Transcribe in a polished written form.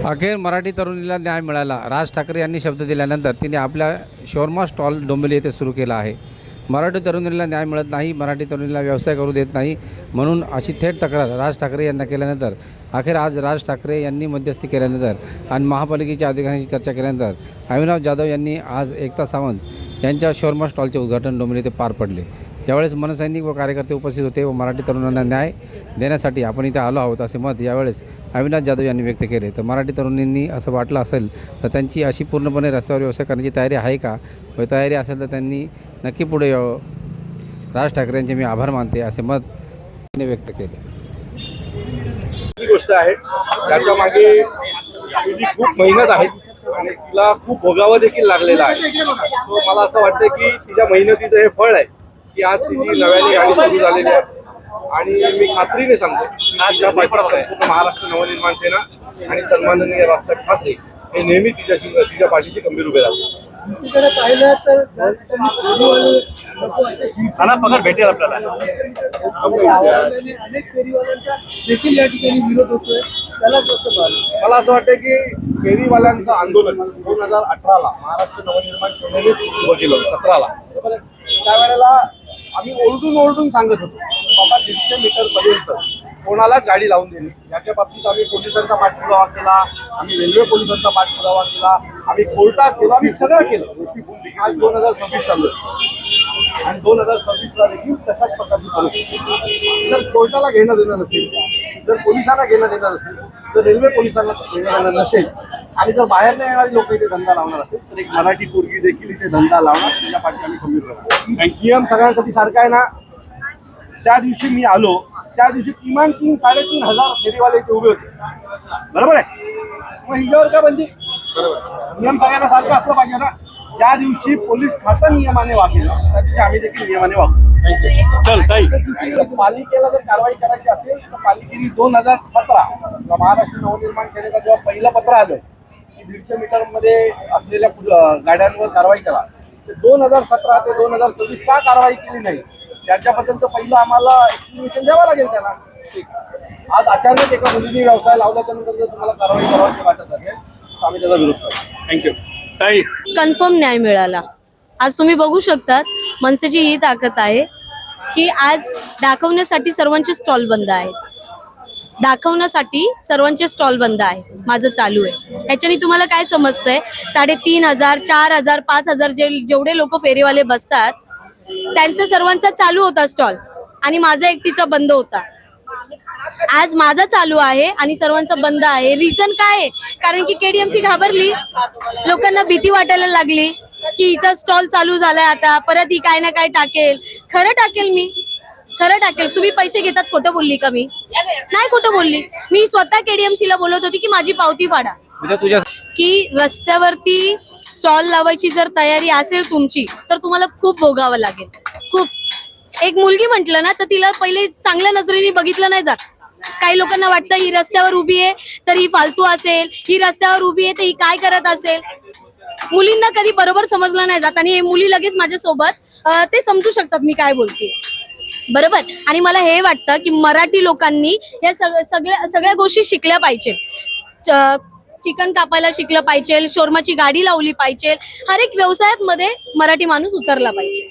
अखेर मराठी तरुणीला न्याय मिळाला। राज ठाकरे यांनी शब्द दिल्यानंतर तिने आपला शॉर्मा स्टॉल डोंबिवली येथे सुरू केला आहे। मराठी तरुणीला न्याय मिळत नाही, मराठी तरुणीला व्यवसाय करू देत नाही म्हणून अशी थेट तक्रार राज ठाकरे यांना केल्यानंतर अखेर आज राज ठाकरे यांनी मध्यस्थी केल्यानंतर आणि महापालिकेच्या अधिकाऱ्यांशी चर्चा केल्यानंतर अविनाश जाधव यांनी आज एकता सावंत यांच्या शॉर्मा स्टॉलचे उद्घाटन डोंबिवली येथे पार पडले। यावेळेस मनसैनिक व कार्यकर्ते उपस्थित होते व मराठी तरुणांना न्याय देण्यासाठी आपण इथे आलो आहोत असे मत यावेळेस अविनाश जाधव यांनी व्यक्त केले। तर मराठी तरुणींनी असं वाटलं असेल तर त्यांची अशी पूर्णपणे रस्त्यावर व्यवसाय करण्याची तयारी आहे का, व तयारी असेल तर त्यांनी नक्की पुढे यावं। राज ठाकरे यांचे मी आभार मानते असे मत त्यांनी व्यक्त केले। गोष्ट आहे त्याच्या मागे तुझी खूप मेहनत आहे आणि तिला खूप भोगावं देखील लागलेलं आहे। तो मला असं वाटतं की तिच्या मेहनतीचं हे फळ आहे की आज तिची नव्याने गाडी सुरू झालेली आहे आणि मी खात्रीने सांगतो आज या संपूर्ण महाराष्ट्र नवनिर्माण सेना आणि सन्माननीय राजसाहेब ठाकरे हे नेहमी तिच्या पाठीशी खंबीर उभे राहतात। पाहिलं तर पगार भेटेल आपल्याला। अनेक फेरीवाल्यांचा देखील या ठिकाणी विरोध होतोय, त्याला कसं पाहिलं? मला असं वाटतं की फेरीवाल्यांचं आंदोलन 2018ला महाराष्ट्र नवनिर्माण सेनेने सुरू केलं 17ला, बरोबर आहे। त्यावेळेला आम्ही ओरडून सांगत होतो बाबा 150 मीटर पर्यंत कोणालाच गाडी लावून दिली। याच्या बाबतीत आम्ही पोलिसांचा पाठपुरावा केला, आम्ही रेल्वे पोलिसांचा पाठपुरावा केला, आम्ही कोर्टात केला, आम्ही सगळं केलं। आज 2026 चालू आहे आणि 2026ला देखील तशाच प्रकारची परिस्थिती। जर कोर्टाला घेणं देणं नसेल, जर पोलिसांना घेणं देणं नसेल, जर रेल्वे पोलिसांना घेणं देणं नसेल आणि जर बाहेर नाही येणारी लोक इथे धंदा लावणार असेल तर एक मराठी पोरगी देखील इथे धंदा लावणार, त्याच्या पाठी आम्ही खंबीर राहू। नियम सगळ्यांसाठी सारखा आहे ना। त्या दिवशी मी आलो त्या दिवशी किमान 3-3.5 फेरीवाले इथे उभे होते, बरोबर आहे। मग हिच्यावर का बंदी? नियम सगळ्यांना सारखं असलं पाहिजे ना। ज्या दिवशी पोलीस खातं नियमाने वागेल त्या दिवशी आम्ही देखील नियमाने वागू। चल ताई, पालिकेला जर कारवाई करायची असेल तर पालिकेने 2017 महाराष्ट्र नवनिर्माण सेनेचं जेव्हा पहिलं पत्र आलं की 150 मीटर मध्ये असलेल्या गाड्यांवर कारवाई करा, तर 2017 ते 2026 का कारवाई केली नाही त्याच्याबद्दलचं पहिलं आम्हाला एक्सप्लेनेशन द्यावं लागेल त्याला। आज अचानक एका मुलीने व्यवसाय लावल्याच्यानंतर जर तुम्हाला कारवाई करायची वाटत असेल तर आम्ही त्याचा विरोध करतो। थँक्यू ताई। कन्फर्म न्याय मिळाला। आज तुम्ही बघू शकतात मनसेची ही ताकद आहे की आज दाखवण्यासाठी सर्वांचे स्टॉल बंद आहेत, दाखवण्यासाठी सर्वांचे स्टॉल बंद आहे, माझं चालू आहे। याच्याने तुम्हाला काय समजतंय? 3,500, 4,000, 5,000 जेवढे लोक फेरीवाले बसतात त्यांचा सर्वांचा चालू होता स्टॉल आणि माझा एकटीचा बंद होता। आज माझा चालू आहे आणि सर्वांचा बंद आहे। रिझन काय आहे? कारण की केडीएमसी घाबरली, लोकांना भीती वाटायला लागली की हिचा स्टॉल चालू झालाय, आता परत ही काय ना काय टाकेल। खरं टाकेल, मी खरं टाकेल। तुम्ही पैसे घेतात, खोटं बोलली का? मी नाही खोटं बोलली। मी स्वतः केडीएमसीला बोलत होती की माझी पावती फाडा, की रस्त्यावरती स्टॉल लावायची जर तयारी असेल तुमची तर तुम्हाला खूप भोगावं लागेल, खूप। एक मुलगी म्हटलं ना तर तिला पहिले चांगल्या नजरेने बघितलं नाही जात। काही लोकांना वाटतं ही रस्त्यावर उभी आहे तर ही फालतू असेल, ही रस्त्यावर उभी आहे तर ही काय करत असेल। मुलींना कधी बरोबर समजलं नाही जात आणि हे मुली लगेच माझ्यासोबत ते समजू शकतात मी काय बोलते, बरोबर। आणि मला हे वाटतं की मराठी लोकांनी या सगळ्या गोष्टी शिकल्या पाहिजे। चिकन कापायला शिकलं पाहिजे, शोरमाची गाडी लावली पाहिजे, हर एक व्यवसायात मध्ये मराठी माणूस उतरला पाहिजे।